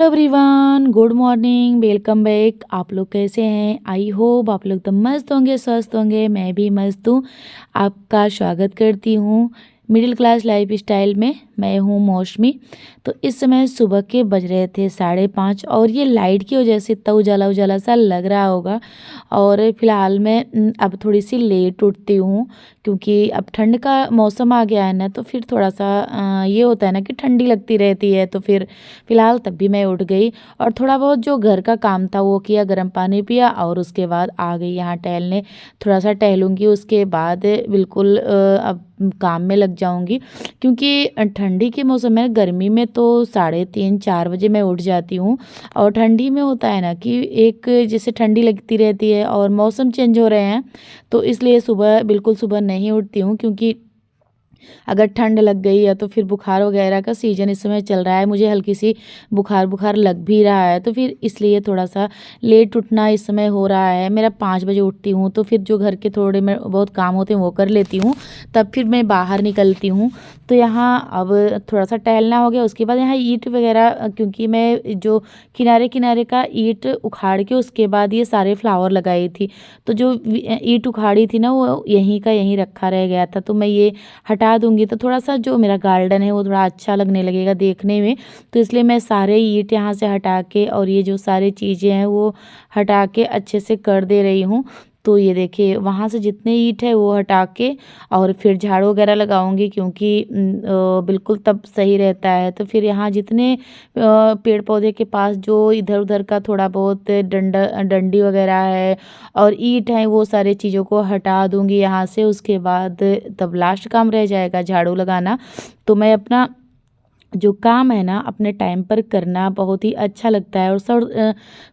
Hello everyone, good morning, welcome back. आप लोग कैसे हैं? आई होप आप लोग तो मस्त होंगे, स्वस्थ होंगे। मैं भी मस्त हूँ। आपका स्वागत करती हूँ मिडिल क्लास लाइफ स्टाइल में। मैं हूँ मौसमी। तो इस समय सुबह के बज रहे थे 5:30 और ये लाइट की वजह से इतना उजाला उजाला सा लग रहा होगा। और फिलहाल मैं अब थोड़ी सी लेट उठती हूँ क्योंकि अब ठंड का मौसम आ गया है ना, तो फिर थोड़ा सा ये होता है ना कि ठंडी लगती रहती है। तो फिर फिलहाल तब भी मैं उठ गई और थोड़ा बहुत जो घर का काम था वो किया, गर्म पानी पिया और उसके बाद आ गई यहाँ टहलने। थोड़ा सा टहलूँगी, उसके बाद बिल्कुल अब काम में लग जाऊँगी क्योंकि ठंडी के मौसम में, गर्मी में तो 3:30-4 बजे मैं उठ जाती हूँ। और ठंडी में होता है ना कि एक जैसे ठंडी लगती रहती है और मौसम चेंज हो रहे हैं, तो इसलिए बिल्कुल सुबह नहीं उठती हूँ क्योंकि अगर ठंड लग गई है तो फिर बुखार वगैरह का सीज़न इस समय चल रहा है। मुझे हल्की सी बुखार बुखार लग भी रहा है, तो फिर इसलिए थोड़ा सा लेट उठना इस समय हो रहा है। मेरा 5 बजे उठती हूँ तो फिर जो घर के थोड़े में बहुत काम होते हैं वो कर लेती हूँ, तब फिर मैं बाहर निकलती हूँ। तो यहाँ अब थोड़ा सा टहलना हो गया, उसके बाद यहाँ ईंट वगैरह, क्योंकि मैं जो किनारे किनारे का ईंट उखाड़ के उसके बाद ये सारे फ्लावर लगाई थी, तो जो ईंट उखाड़ी थी ना वो यहीं का यहीं रखा रह गया था, तो मैं ये हटा दूंगी तो थोड़ा सा जो मेरा गार्डन है वो थोड़ा अच्छा लगने लगेगा देखने में। तो इसलिए मैं सारे ईंट यहाँ से हटा के और ये जो सारी चीज़ें हैं वो हटा के अच्छे से कर दे रही हूँ। तो ये देखिए वहाँ से जितने ईंट है वो हटा के और फिर झाड़ू वगैरह लगाऊंगी क्योंकि बिल्कुल तब सही रहता है। तो फिर यहाँ जितने पेड़ पौधे के पास जो इधर उधर का थोड़ा बहुत डंडी वगैरह है और ईंट है, वो सारी चीज़ों को हटा दूंगी यहाँ से। उसके बाद तब लास्ट काम रह जाएगा झाड़ू लगाना। तो मैं अपना जो काम है ना अपने टाइम पर करना बहुत ही अच्छा लगता है। और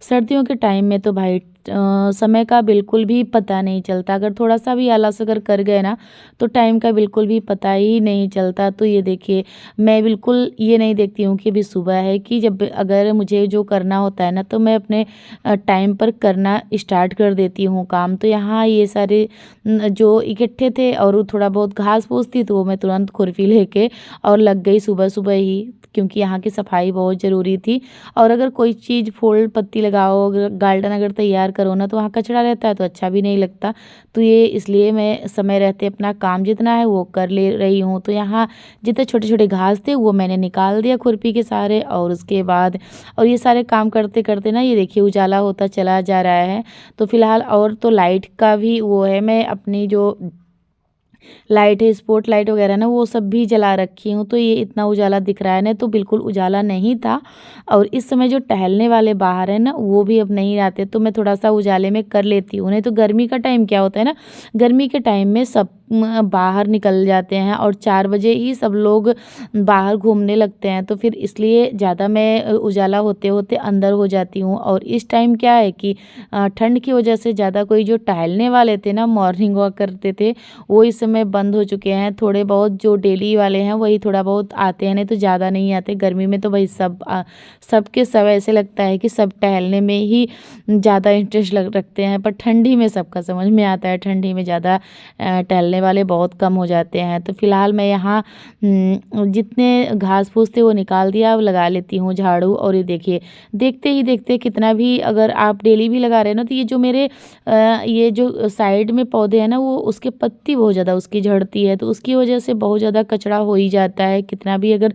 सर्दियों के टाइम में तो भाई समय का बिल्कुल भी पता नहीं चलता। अगर थोड़ा सा भी आलस अगर कर गए ना तो टाइम का बिल्कुल भी पता ही नहीं चलता। तो ये देखिए मैं बिल्कुल ये नहीं देखती हूँ कि अभी सुबह है, कि जब अगर मुझे जो करना होता है ना तो मैं अपने टाइम पर करना स्टार्ट कर देती हूँ काम। तो यहाँ ये सारे जो इकट्ठे थे और वो थोड़ा बहुत घास फूस थी, तो वो मैं तुरंत खुरपी लेके और लग गई सुबह सुबह ही, क्योंकि यहाँ की सफाई बहुत ज़रूरी थी। और अगर कोई चीज़ फूल पत्ती लगाओ, गार्डन अगर तैयार करो ना, तो वहाँ कचरा रहता है तो अच्छा भी नहीं लगता। तो ये इसलिए मैं समय रहते अपना काम जितना है वो कर ले रही हूँ। तो यहाँ जितने छोटे छोटे घास थे वो मैंने निकाल दिया खुरपी के सहारे। और उसके बाद और ये सारे काम करते करते ना ये देखिए उजाला होता चला जा रहा है। तो फिलहाल और तो लाइट का भी वो है, मैं अपनी जो लाइट है, स्पॉट लाइट वगैरह ना, वो सब भी जला रखी हूँ। तो ये इतना उजाला दिख रहा है ना, तो बिल्कुल उजाला नहीं था। और इस समय जो टहलने वाले बाहर है ना वो भी अब नहीं आते, तो मैं थोड़ा सा उजाले में कर लेती हूँ। नहीं तो गर्मी का टाइम क्या होता है ना, गर्मी के टाइम में सब बाहर निकल जाते हैं और 4 बजे ही सब लोग बाहर घूमने लगते हैं। तो फिर इसलिए ज़्यादा मैं उजाला होते होते अंदर हो जाती हूँ। और इस टाइम क्या है कि ठंड की वजह से ज़्यादा कोई जो टहलने वाले थे ना, मॉर्निंग वॉक करते थे, वो इस समय बंद हो चुके हैं। थोड़े बहुत जो डेली वाले हैं वही थोड़ा बहुत आते हैं, नहीं तो ज़्यादा नहीं आते। गर्मी में तो भाई सबके सब ऐसे लगता है कि सब टहलने में ही ज़्यादा इंटरेस्ट रखते हैं, पर ठंडी में सबका समझ में आता है, ठंडी में ज़्यादा टहलने वाले बहुत कम हो जाते हैं। तो फिलहाल मैं यहाँ जितने घास फूस थे वो निकाल दिया, अब लगा लेती हूँ झाड़ू। और ये देखिए देखते ही देखते कितना भी अगर आप डेली भी लगा रहे हैं ना, तो ये जो मेरे ये जो साइड में पौधे हैं ना, वो उसके पत्ती बहुत ज़्यादा उसकी झड़ती है, तो उसकी वजह से बहुत ज़्यादा कचरा हो ही जाता है। कितना भी अगर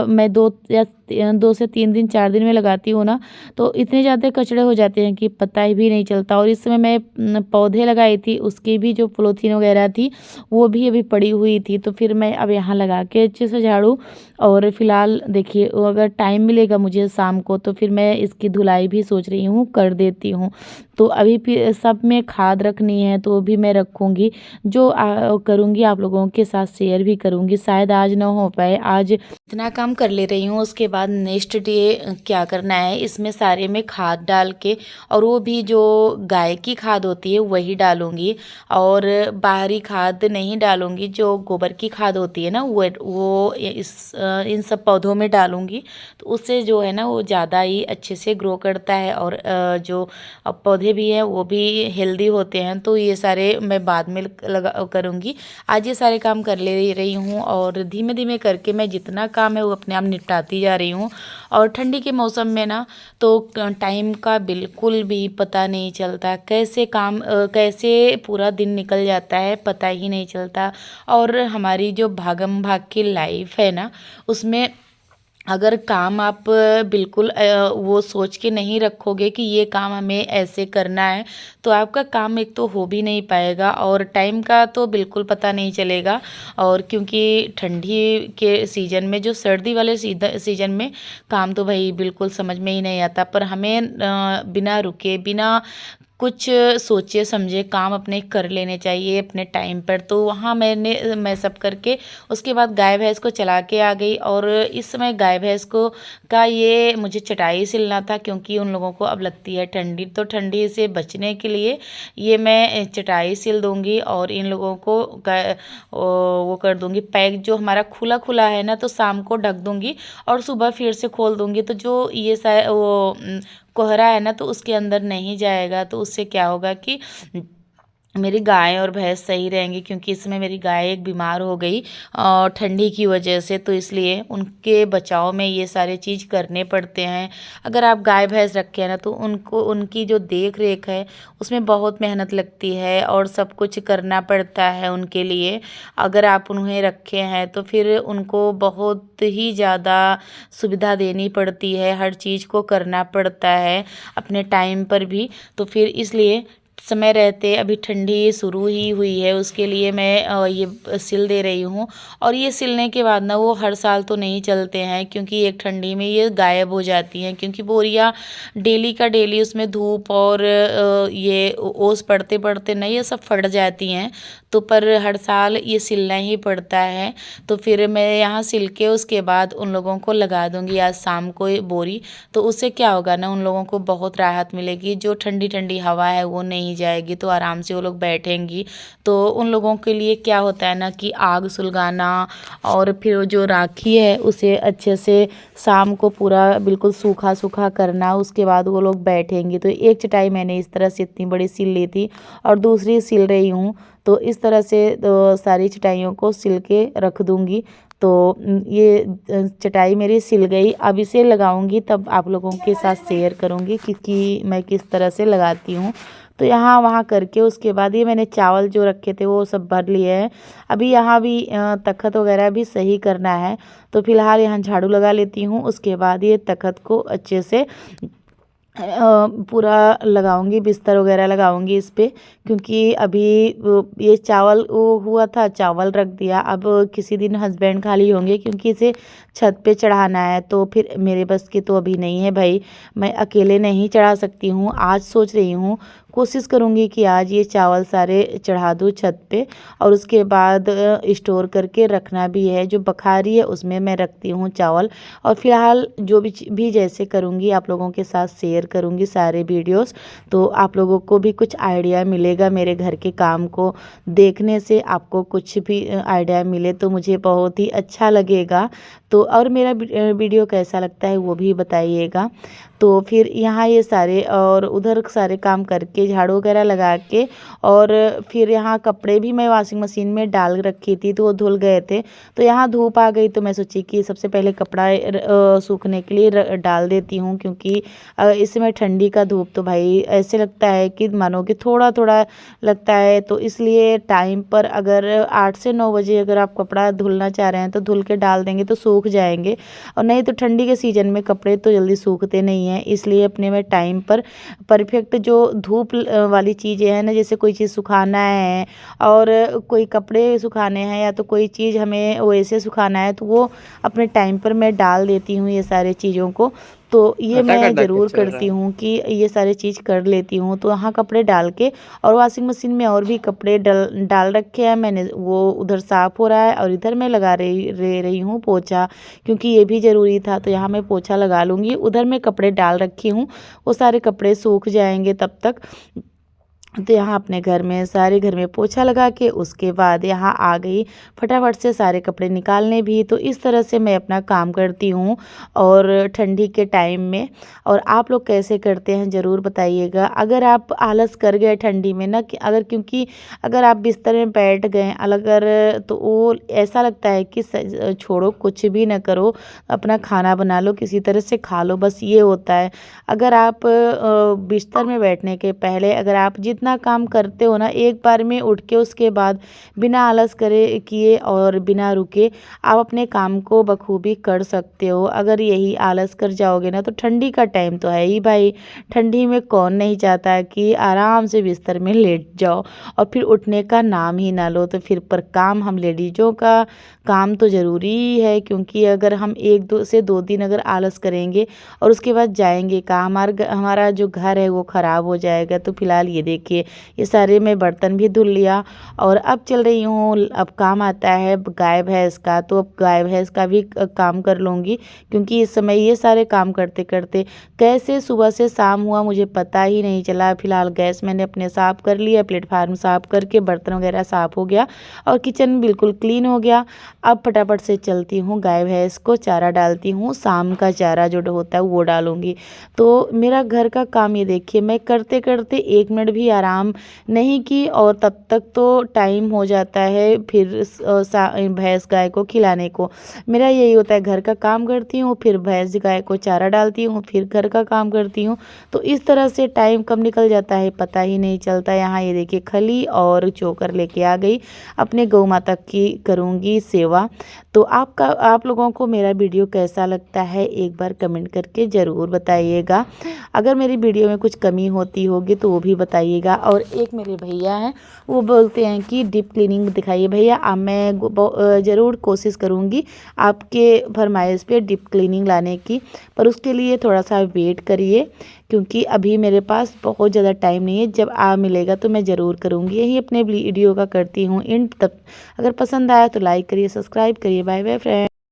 मैं 2 से 3 दिन 4 दिन में लगाती हूँ ना, तो इतने ज़्यादा कचरे हो जाते हैं कि पता ही भी नहीं चलता। और इस समय मैं पौधे लगाई थी, उसकी भी जो पॉलीथीन वगैरह थी वो भी अभी पड़ी हुई थी। तो फिर मैं अब यहाँ लगा के अच्छे से झाड़ू। और फिलहाल देखिए अगर टाइम मिलेगा मुझे शाम को तो फिर मैं इसकी धुलाई भी सोच रही हूँ कर देती हूँ। तो अभी फिर सब में खाद रखनी है तो भी मैं रखूँगी, जो करूँगी आप लोगों के साथ शेयर भी करूँगी। शायद आज ना हो पाए, आज इतना काम कर ले रही हूँ, उसके बाद नेक्स्ट डे क्या करना है इसमें सारे में खाद डाल के, और वो भी जो गाय की खाद होती है वही डालूँगी। और बाहरी खाद नहीं डालूँगी, जो गोबर की खाद होती है ना वो इन सब पौधों में डालूँगी। तो उससे जो है ना वो ज़्यादा ही अच्छे से ग्रो करता है और जो पौधे भी हैं वो भी हेल्दी होते हैं। तो ये सारे मैं बाद में लगा करूँगी, आज ये सारे काम कर ले रही हूँ। और धीमे धीमे करके मैं जितना काम है वो अपने आप निपटाती जा रही रही हूँ। और ठंडी के मौसम में ना तो टाइम का बिल्कुल भी पता नहीं चलता, कैसे पूरा दिन निकल जाता है पता ही नहीं चलता। और हमारी जो भागम भाग की लाइफ है ना, उसमें अगर काम आप बिल्कुल वो सोच के नहीं रखोगे कि ये काम हमें ऐसे करना है, तो आपका काम एक तो हो भी नहीं पाएगा और टाइम का तो बिल्कुल पता नहीं चलेगा। और क्योंकि ठंडी के सीज़न में, जो सर्दी वाले सीज़न में काम तो भाई बिल्कुल समझ में ही नहीं आता, पर हमें बिना रुके बिना कुछ सोचे समझे काम अपने कर लेने चाहिए अपने टाइम पर। तो वहाँ मैं सब करके उसके बाद गाय भैंस को चला के आ गई। और इस समय गाय भैंस को का ये मुझे चटाई सिलना था, क्योंकि उन लोगों को अब लगती है ठंडी, तो ठंडी से बचने के लिए ये मैं चटाई सिल दूँगी और इन लोगों को वो कर दूँगी पैक। जो हमारा खुला खुला है ना, तो शाम को ढक दूँगी और सुबह फिर से खोल दूँगी, तो जो ये कोहरा है ना, तो उसके अंदर नहीं जाएगा। तो उससे क्या होगा कि मेरी गाय और भैंस सही रहेंगी, क्योंकि इसमें मेरी गाय एक बीमार हो गई और ठंडी की वजह से, तो इसलिए उनके बचाव में ये सारे चीज़ करने पड़ते हैं। अगर आप गाय भैंस रखे हैं ना, तो उनको उनकी जो देख रेख है उसमें बहुत मेहनत लगती है और सब कुछ करना पड़ता है उनके लिए। अगर आप उन्हें रखे हैं तो फिर उनको बहुत ही ज़्यादा सुविधा देनी पड़ती है, हर चीज़ को करना पड़ता है अपने टाइम पर भी। तो फिर इसलिए समय रहते, अभी ठंडी शुरू ही हुई है, उसके लिए मैं ये सिल दे रही हूँ। और ये सिलने के बाद ना वो हर साल तो नहीं चलते हैं, क्योंकि एक ठंडी में ये गायब हो जाती हैं, क्योंकि बोरियां डेली का डेली उसमें धूप और ये ओस पड़ते पड़ते ना ये सब फट जाती हैं। तो पर हर साल ये सिलना ही पड़ता है। तो फिर मैं यहाँ सिल के उसके बाद उन लोगों को लगा दूँगी आज शाम को ये बोरी। तो उससे क्या होगा ना, उन लोगों को बहुत राहत मिलेगी, जो ठंडी ठंडी हवा है वो नहीं जाएगी, तो आराम से वो लोग बैठेंगी। तो उन लोगों के लिए क्या होता है ना कि आग सुलगाना और फिर जो राखी है उसे अच्छे से शाम को पूरा बिल्कुल सूखा सूखा करना, उसके बाद वो लोग बैठेंगे। तो एक चटाई मैंने इस तरह से इतनी बड़ी सिल ली थी और दूसरी सिल रही हूँ। तो इस तरह से सारी चटाइयों को सिल के रख दूँगी। तो ये चटाई मेरी सिल गई, अब इसे लगाऊंगी तब आप लोगों के साथ शेयर करूंगी कि मैं किस तरह से लगाती हूँ। तो यहाँ वहाँ करके उसके बाद ये मैंने चावल जो रखे थे वो सब भर लिए हैं। अभी यहाँ भी तख्त वगैरह भी सही करना है, तो फिलहाल यहाँ झाड़ू लगा लेती हूँ। उसके बाद ये तख्त को अच्छे से पूरा लगाऊंगी, बिस्तर वगैरह लगाऊंगी इस पे, क्योंकि अभी ये चावल वो हुआ था, चावल रख दिया। अब किसी दिन हस्बैंड खाली होंगे, क्योंकि इसे छत पे चढ़ाना है, तो फिर मेरे बस की तो अभी नहीं है भाई, मैं अकेले नहीं चढ़ा सकती हूँ। आज सोच रही हूँ, कोशिश करूँगी कि आज ये चावल सारे चढ़ा दूँ छत पे, और उसके बाद स्टोर करके रखना भी है। जो बखारी है उसमें मैं रखती हूँ चावल। और फिलहाल जो भी जैसे करूँगी आप लोगों के साथ शेयर करूँगी सारे वीडियोस, तो आप लोगों को भी कुछ आइडिया मिलेगा मेरे घर के काम को देखने से। आपको कुछ भी आइडिया मिले तो मुझे बहुत ही अच्छा लगेगा। तो और मेरा वीडियो कैसा लगता है वो भी बताइएगा। तो फिर यहाँ ये सारे और उधर सारे काम करके झाड़ू वगैरह लगा के, और फिर यहाँ कपड़े भी मैं वॉशिंग मशीन में डाल रखी थी, तो वो धुल गए थे। तो यहाँ धूप आ गई, तो मैं सोची कि सबसे पहले कपड़ा सूखने के लिए डाल देती हूँ, क्योंकि इस समय ठंडी का धूप तो भाई ऐसे लगता है कि मानो कि थोड़ा थोड़ा लगता है। तो इसलिए टाइम पर अगर 8 से 9 बजे अगर आप कपड़ा धुलना चाह रहे हैं तो धुल के डाल देंगे तो सूख जाएंगे, और नहीं तो ठंडी के सीज़न में कपड़े तो जल्दी सूखते नहीं हैं। इसलिए अपने में टाइम पर परफेक्ट जो धूप वाली चीज़ें हैं ना, जैसे कोई चीज़ सुखाना है और कोई कपड़े सुखाने हैं या तो कोई चीज़ हमें वैसे सुखाना है, तो वो अपने टाइम पर मैं डाल देती हूँ ये सारे चीज़ों को। तो ये मैं ज़रूर करती हूँ कि ये सारी चीज़ कर लेती हूँ। तो वहाँ कपड़े डाल के, और वॉशिंग मशीन में और भी कपड़े डाल रखे हैं मैंने, वो उधर साफ़ हो रहा है और इधर मैं लगा रही हूँ पोछा, क्योंकि ये भी ज़रूरी था। तो यहाँ मैं पोछा लगा लूँगी, उधर मैं कपड़े डाल रखी हूँ, वो सारे कपड़े सूख जाएंगे तब तक। तो यहाँ अपने घर में सारे घर में पोछा लगा के उसके बाद यहाँ आ गई फटाफट से सारे कपड़े निकालने भी। तो इस तरह से मैं अपना काम करती हूँ और ठंडी के टाइम में। और आप लोग कैसे करते हैं ज़रूर बताइएगा। अगर आप आलस कर गए ठंडी में ना कि अगर क्योंकि अगर आप बिस्तर में बैठ गए अगर तो वो ऐसा लगता है कि छोड़ो कुछ भी ना करो, अपना खाना बना लो किसी तरह से खा लो, बस ये होता है। अगर आप बिस्तर में बैठने के पहले अगर आप जितना काम करते हो ना एक बार में उठ के उसके बाद बिना आलस करे किए और बिना रुके आप अपने काम को बखूबी कर सकते हो। अगर यही आलस कर जाओगे ना तो ठंडी का टाइम तो है ही भाई, ठंडी में कौन नहीं चाहता है कि आराम से बिस्तर में लेट जाओ और फिर उठने का नाम ही ना लो। तो फिर पर काम हम लेडीज़ों का काम तो ज़रूरी है, क्योंकि अगर हम एक दो से 2 दिन अगर आलस करेंगे और उसके बाद जाएंगे कहाँ, हमारा जो घर है वो ख़राब हो जाएगा। तो फिलहाल ये देखिए ये सारे मैं बर्तन भी धुल लिया और अब चल रही हूँ। अब काम आता है गाय भैंस का, तो अब गाय भैंस का भी काम कर लूँगी, क्योंकि इस समय ये सारे काम करते करते कैसे सुबह से शाम हुआ मुझे पता ही नहीं चला। फिलहाल गैस मैंने अपने साफ़ कर लिया, प्लेटफार्म साफ़ करके बर्तन वगैरह साफ़ हो गया और किचन बिल्कुल क्लीन हो गया। अब फटाफट से चलती हूँ गाय भैंस को चारा डालती हूँ, शाम का चारा जो होता है वो डालूँगी। तो मेरा घर का काम ये देखिए मैं करते करते 1 मिनट भी आराम नहीं की और तब तक तो टाइम हो जाता है फिर भैंस गाय को खिलाने को। मेरा यही होता है, घर का काम करती हूँ फिर भैंस गाय को चारा डालती हूँ फिर घर का काम करती हूँ। तो इस तरह से टाइम कब निकल जाता है पता ही नहीं चलता। यहाँ ये देखिए खली और चोकर लेके आ गई, अपने गौ माता की करूँगी सेवा। तो आप लोगों को मेरा वीडियो कैसा लगता है एक बार कमेंट करके ज़रूर बताइएगा। अगर मेरी वीडियो में कुछ कमी होती होगी तो वो भी बताइएगा। और एक मेरे भैया हैं वो बोलते हैं कि डीप क्लीनिंग दिखाइए भैया, अब मैं ज़रूर कोशिश करूँगी आपके फरमाइश पे डीप क्लीनिंग लाने की, पर उसके लिए थोड़ा सा वेट करिए, क्योंकि अभी मेरे पास बहुत ज़्यादा टाइम नहीं है। जब मिलेगा तो मैं ज़रूर करूँगी। यही अपने वीडियो का करती हूँ एंड तब। अगर पसंद आया तो लाइक करिए, सब्सक्राइब करिए। Bye bye friend.